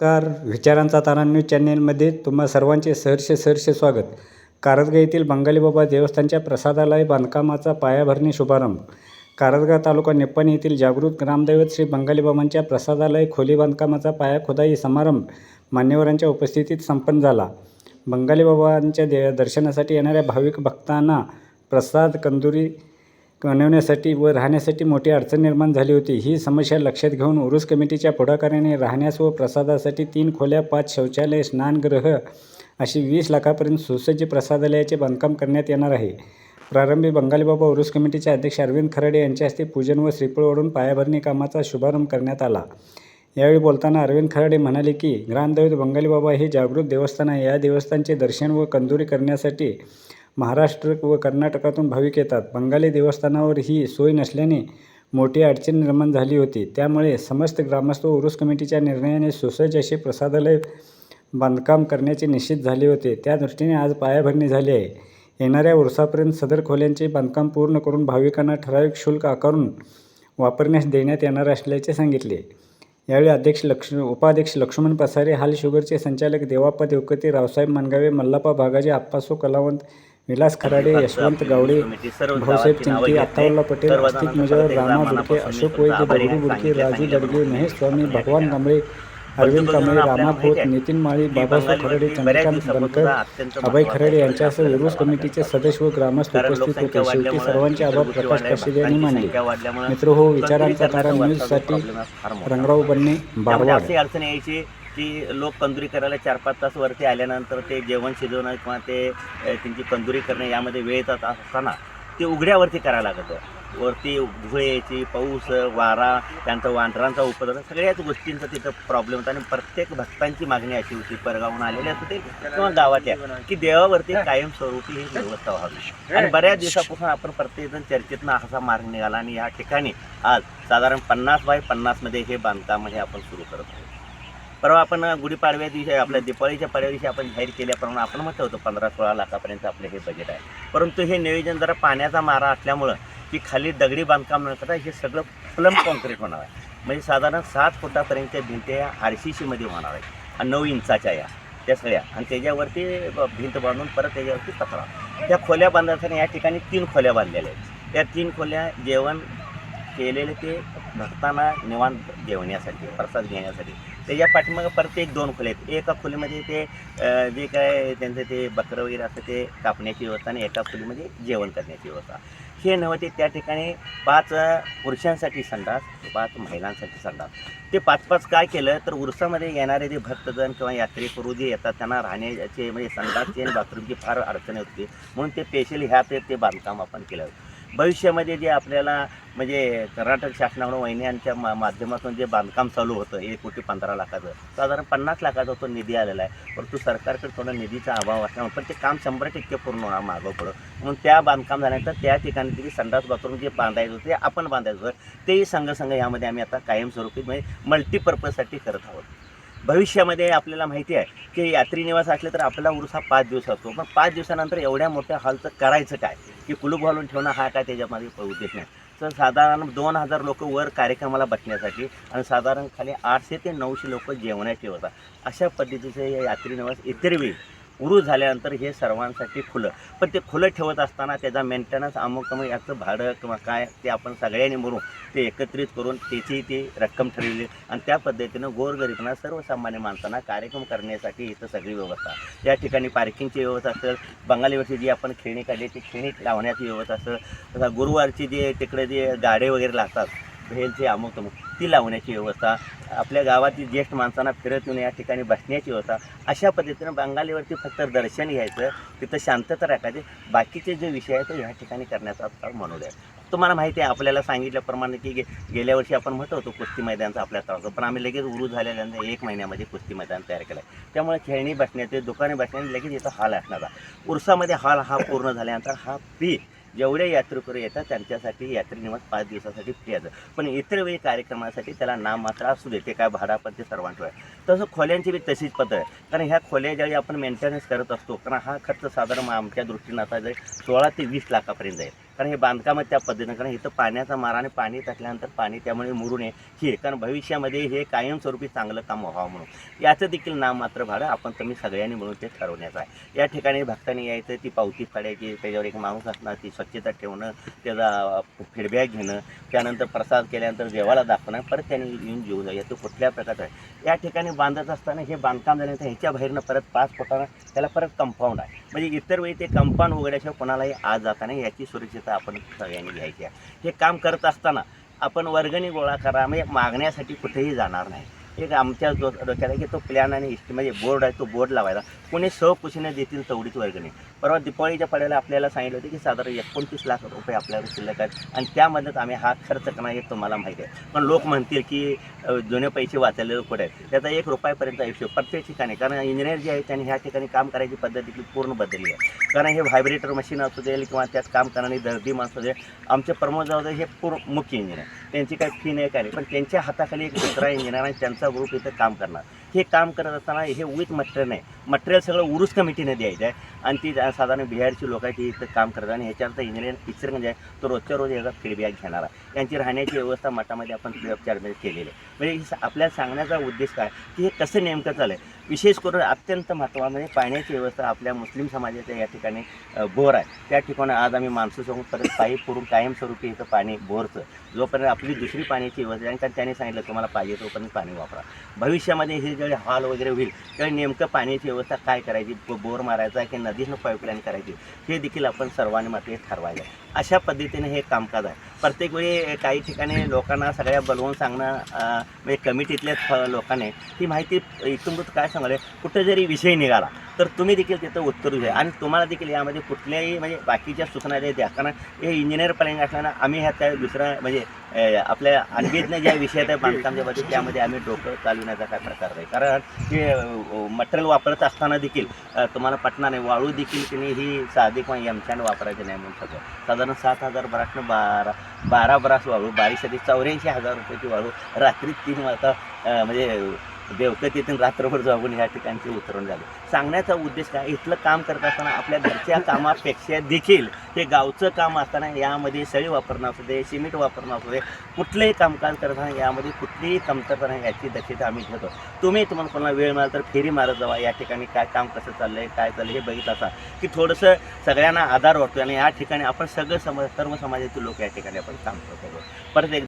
नमस्कार. विचारांचा तारा न्यूज चॅनेलमध्ये तुम्हा सर्वांचे सहर्ष स्वागत. कारंजगा येथील बंगाली बाबा देवस्थानच्या प्रसादालय बांधकामाचा पायाभरणी शुभारंभ. कारंजगा तालुका निप्पाणी येथील जागृत ग्रामदैवत श्री बंगाली बाबांच्या प्रसादालय खोली बांधकामाचा पायाखोदाई समारंभ मान्यवरांच्या उपस्थितीत संपन्न झाला. बंगाली बाबांच्या दर्शनासाठी येणाऱ्या भाविक भक्तांना प्रसाद कंदुरी बनवण्यासाठी व राहण्यासाठी मोठी अडचण निर्माण झाली होती. ही समस्या लक्षात घेऊन उरूस कमिटीच्या पुढाकाराने राहण्यास व प्रसादासाठी 3 खोल्या, 5 शौचालय, स्नानगृह अशी 20 लाखापर्यंत सुसज्ज प्रसादालयाचे बांधकाम करण्यात येणार आहे. प्रारंभी बंगाली बाबा उरूस कमिटीचे अध्यक्ष अरविंद खराडे यांच्या हस्ते पूजन व श्रीफळ वाढून पायाभरणी कामाचा शुभारंभ करण्यात आला. यावेळी बोलताना अरविंद खराडे म्हणाले की ग्रामदैवत बंगाली बाबा हे जागृत देवस्थान आहे. या देवस्थानचे दर्शन व कंदुरी करण्यासाठी महाराष्ट्र व कर्नाटकातून भाविक येतात. बंगाली देवस्थानावर ही सोय नसल्याने मोठी अडचण निर्माण झाली होती. त्यामुळे समस्त ग्रामस्थ व उरूस कमिटीच्या निर्णयाने सुसज्ज असे प्रसादालय बांधकाम करण्याचे निश्चित झाले होते. त्या दृष्टीने आज पायाभरणी झाली आहे. येणाऱ्या उरूसापर्यंत सदर खोल्यांचे बांधकाम पूर्ण करून भाविकांना ठराविक शुल्क आकारून वापरण्यास देण्यात येणार असल्याचे सांगितले. यावेळी उपाध्यक्ष लक्ष्मण पसारे, हाल शुगरचे संचालक देवाप्पा देवकते, रावसाहेब मनगावे, मल्लाप्पा भागाजे, आप्पासो कलावंत, विलास खराडे, यशवंत गावडे, भाऊसाहेब चिंते, अत्तावल्ला पटेल, अस्तिक मुजवर, रामा बुडके, अशोक वैद्य, दगडू बुडके, राजू दडगे, महेश स्वामी, भगवान कांबळे, अरविंद कांबळे, रामा खोत, नितीन माळी, बाबासाहेब खराडे, चंद्रकांत बनकर, अभय खराडे यांच्यासह उरूस कमिटीचे सदस्य व ग्रामस्थ उपस्थित होते. शेवटी सर्वांचे आभार प्रकाश काशीद यांनी मानले. मित्र विचारांचा तारा न्यूजसाठी रंगराव बन्ने, बारवाड. अडचण यायची की लोक कंदुरी करायला 4-5 तास वरती आल्यानंतर ते जेवण शिजवणं किंवा ते त्यांची कंदुरी करणं यामध्ये वेळ येतात असताना ते उघड्यावरती करायला लागतं. वरती धुळे यायची, पाऊस, वारा, त्यानंतर वांढरांचा उपद्रव, सगळ्याच गोष्टींचा तिथं प्रॉब्लेम होता. आणि प्रत्येक भक्तांची मागणी अशी होती, परगावून आलेले असते किंवा गावाच्या, की देवावरती कायमस्वरूपी ही व्यवस्था व्हावी. आणि बऱ्याच दिवसापासून आपण प्रत्येकजण चर्चेतनं असा मार्ग निघाला आणि या ठिकाणी आज साधारण 50 बाय 50 मध्ये हे बांधकाम हे आपण सुरू करत आहोत. परवा आपण गुढीपाडव्या दिवशी, आपल्या दिवाळीच्या पाडव्या दिवशी आपण जाहीर केल्याप्रमाणे आपण म्हटलं होतं 15-16 लाखापर्यंत आपलं हे बजेट आहे. परंतु हे नियोजन जरा पाण्याचा मारा असल्यामुळं की खाली दगडी बांधकाम न करता हे सगळं प्लम कॉन्क्रीट होणार आहे. म्हणजे साधारण 7 फुटापर्यंतच्या भिंती या RCCमध्ये होणार आहे आणि 9 इंचाच्या या त्या सगळ्या, आणि त्याच्यावरती भिंत बांधून परत त्याच्यावरती पत्रा. त्या खोल्या बांधण्यासाठी या ठिकाणी 3 खोल्या बांधलेल्या आहेत. त्या 3 खोल्या जेवण केलेले ते भक्तांना निवांत जेवण्यासाठी, प्रसाद घेण्यासाठी. त्याच्या पाठीमागं परत 2 खोल्या आहेत. एका खोलीमध्ये ते जे काय त्यांचं ते बकरं वगैरे असतं ते कापण्याची व्यवस्था आणि एका खोलीमध्ये जेवण करण्याची व्यवस्था. हे नव्हते, त्या ठिकाणी 5 पुरुषांसाठी संडास, 5 महिलांसाठी संडास. ते 5-5 काय केलं तर उरसामध्ये येणारे जे भक्तजण किंवा यात्रेकरू जे येतात त्यांना राहण्याचे म्हणजे संडासची आणि बाथरूमची फार अडचण होती. म्हणून ते स्पेशली ते बांधकाम आपण केलं. भविष्यामध्ये जे आपल्याला म्हणजे कर्नाटक शासनाकडून वहिन्यांच्या माध्यमातून जे बांधकाम चालू होतं 1,15 लाखाचं, साधारण 50 लाखाचा तो निधी आलेला आहे. परंतु सरकारकडे थोडा निधीचा अभाव असल्यामुळे पण ते काम 100% पूर्ण होणार मागं पुढं. म्हणून त्या बांधकाम झाल्यानंतर त्या ठिकाणी तिथे संडास बाथरूम जे बांधायचं होतं ते आपण बांधायचं होतं तेही संघ यामध्ये आम्ही आता कायमस्वरूपी म्हणजे मल्टीपर्पजसाठी करत आहोत. भविष्यामध्ये आपल्याला माहिती आहे की यात्री निवास असले तर आपल्याला उरूस हा 5 दिवस असतो. पण 5 दिवसानंतर एवढ्या मोठ्या हॉलचं करायचं काय, की कुलूप घालून ठेवणं हा काय त्याच्यामध्ये उद्देश नाही. तर साधारण 2000 लोक वर कार्यक्रमाला बसण्यासाठी आणि साधारण खाली 800 ते 900 लोक जेवणाची होता. अशा पद्धतीचे हे यात्री निवास इतर वेळी उरूस झाल्यानंतर हे सर्वांसाठी खुलं. पण ते खुलं ठेवत असताना त्याचा मेंटेनन्स अमुक याचं भाडं किंवा काय ते आपण सगळ्यांनी मिळून ते एकत्रित करून त्याची ती रक्कम ठरवली आणि त्या पद्धतीनं गोरगरीबांना, सर्वसामान्य माणसांना कार्यक्रम करण्यासाठी इथं सगळी व्यवस्था. या ठिकाणी पार्किंगची व्यवस्था असेल, बंगालीवरची जी आपण खेळणी काढली ती खेळणी लावण्याची व्यवस्था असेल, तसा गुरुवारची जे तिकडे जे गाडे वगैरे लागतात भेलचे अमुक ती लावण्याची व्यवस्था, आपल्या गावातील ज्येष्ठ माणसांना फिरत येऊन या ठिकाणी बसण्याची व्यवस्था. अशा पद्धतीनं बंगालीवरती फक्त दर्शन घ्यायचं, तिथं शांतता राखायची, बाकीचे जे विषय आहेत तो ह्या ठिकाणी करण्याचा मनोदय आहे. तुम्हाला माहिती आहे, आपल्याला सांगितल्याप्रमाणे की गेल्या वर्षी आपण म्हटलं होतो कुस्ती मैदानचा आपल्या त्रास, पण आम्ही लगेच उरूस झाल्यानंतर 1 महिन्यामध्ये कुस्ती मैदान तयार केलं आहे. त्यामुळे खेळणी बसण्याचे, दुकाने बसण्याचे लगेच इथं हॉल असणार आहे. उरसामध्ये हॉल हा पूर्ण झाल्यानंतर हा फी जेवढे यात्रेकरू येतात त्यांच्यासाठी यात्री निवास 5 दिवसासाठी फ्री आहे. पण इतर वेळी कार्यक्रमासाठी त्याला नाममात्र असू दे, ते काय भाडा पण ते सर्वांचं आहे. तसं खोल्यांची बी तशीच पद्धत आहे. कारण ह्या खोल्या ज्यावेळी आपण मेंटेनन्स करत असतो, कारण हा खर्च साधारण आमच्या दृष्टीनं आता जाईल 16 ते 20 लाखापर्यंत आहे. कारण हे बांधकामच त्या पद्धतीनं, कारण इथं पाण्याचा मारा आणि पाणी टाकल्यानंतर पाणी त्यामुळे मुरू नये हे, कारण भविष्यामध्ये हे कायमस्वरूपी चांगलं काम व्हावं म्हणून याचं देखील नाममात्र भाडं आपण तुम्ही सगळ्यांनी मिळून ते ठरवण्याचं आहे. या ठिकाणी भक्तांनी यायचं, ती पावती काढायची, त्याच्यावर एक माणूस असणार, ती स्वच्छता ठेवणं, त्याचा फीडबॅक घेणं, त्यानंतर प्रसाद केल्यानंतर देवाला दाखवणं, परत त्यांनी येऊन घेऊन जाऊया. तो कुठल्या प्रकारचा आहे. या ठिकाणी बांधत असताना हे बांधकाम झाल्यानंतर ह्याच्या बाहेरनं परत 5 फुटानं त्याला परत कंपाऊंड आहे. म्हणजे इतर वेळी ते कंपाऊंड उघडल्याशिवाय कोणालाही आज जाताना याची सुरक्षितता आपण सगळ्यांनी घ्यायची आहे. हे काम करत असताना आपण वर्गणी गोळा करा म्हणजे मागण्यासाठी कुठेही जाणार नाही. एक आमच्या डोक्यात आहे की तो प्लॅन आणि म्हणजे बोर्ड आहे, तो बोर्ड लावायला कोणी सहकुशीने देतील तेवढीच वर्गणी. परवा दिपावळीच्या पड्याला आपल्याला सांगितलं होतं की साधारण 29 लाख रुपये आपल्याला शिल्लक आहेत आणि त्यामध्येच आम्ही हा खर्च करणार हे तुम्हाला माहिती आहे. पण लोक म्हणतील की जुने पैसे वाचलेले कुठे आहेत, त्याचा 1 रुपयापर्यंत हिशोब प्रत्येक ठिकाणी, कारण इंजिनियर जे आहे त्यांनी ह्या ठिकाणी काम करायची पद्धत देखील पूर्ण बदलली आहे. कारण हे व्हायब्रेटर मशीन असू दे किंवा त्यात काम करणारी दर्दी माणसं दे, आमचे प्रमोद जाऊ दे हे पूर्ण मुख्य इंजिनियर, त्यांची काही फी नाही काय नाही, पण त्यांच्या हाताखाली एक दुसरा इंजिनियर आहे, त्यांचा ग्रुप इथं काम करणार. हे काम करत असताना हे विथ मटेरियल नाही, मटेरियल सगळं उरुस कमिटीने द्यायचं आहे आणि ती साधारण बिहारची लोक आहेत ती इथं काम करतात आणि ह्याच्यानंतर इंजिनियर टीचर म्हणजे तो रोजच्या रोज याचा फीडबॅक घेणार आहे. यांची राहण्याची व्यवस्था मठामध्ये आपण फ्री ऑफ चार्जमध्ये केलेली आहे. म्हणजे आपल्याला सांगण्याचा उद्देश काय की हे कसं नेमकं चालू आहे. विशेष करून अत्यंत महत्त्वाचं म्हणजे पाण्याची व्यवस्था आपल्या मुस्लिम समाजाच्या या ठिकाणी बोर आहे, त्या ठिकाणी आज आम्ही माणसं सोबत परत पाईप पुरून कायमस्वरूपी इथं पाणी बोरचं जोपर्यंत आपली दुसरी पाण्याची व्यवस्था आहे, कारण त्यांनी सांगितलं तुम्हाला पाहिजे तोपर्यंत पाणी वापरा. भविष्यामध्ये हे जेव्हा हॉल वगैरे होईल त्यावेळी नेमकं पाण्याची व्यवस्था काय करायची, बोर मारायचा की नदीनं पाईपलाईन करायची हे देखील आपण सर्वांनी मात्र ठरवायचं आहे. अशा पद्धतीने हे कामकाज आहे. प्रत्येक वेळी काही ठिकाणी लोकांना सगळ्या बोलवून सांगणं म्हणजे कमिटीतल्या लोकांनी ही माहिती इथून काय सांगाले, कुठं जरी विषय निघाला तर तुम्ही देखील तिथं उत्तरू द्या आणि तुम्हाला देखील यामध्ये कुठल्याही म्हणजे बाकीच्या सूचना द्या, कारण हे इंजिनियर प्लॅनिंग असल्यानं आम्ही ह्या त्या दुसरा म्हणजे आपल्या अनभिज्ञ ज्या विषयात आहे बांधकामच्या बाबतीत त्यामध्ये आम्ही डोकं चालवण्याचा काय प्रकार नाही. कारण हे मटेरियल वापरत असताना देखील तुम्हाला पटणार नाही, वाळू देखील तिने ही साधी किंवा एमच्यानं वापरायची नाही म्हणून सगळं साधारण 7,000 बरासनं 12 बरास वाळू 84,000 रुपयाची वाळू रात्री 3 वाजता म्हणजे देवकतीतून रात्रभर जाऊन ह्या ठिकाणचे उतरून झाले. सांगण्याचा उद्देश काय, इथलं काम करत असताना आपल्या घरच्या कामापेक्षा देखील हे गावचं काम असताना यामध्ये सळी वापरणं असू दे, सिमेंट वापरणं असू दे, कुठलंही कामकाज करताना यामध्ये कुठलीही कमतरता नाही याची दक्षता आम्ही घेतो. तुम्हाला कोणाला वेळ मिळाला तर फेरी मारत जावा, या ठिकाणी काय काम कसं चाललं आहे काय चाललं हे बघितलं असा की थोडंसं सगळ्यांना आधार वाटतो आणि या ठिकाणी आपण सर्व समाजातील लोक या ठिकाणी आपण काम करतो. परत एक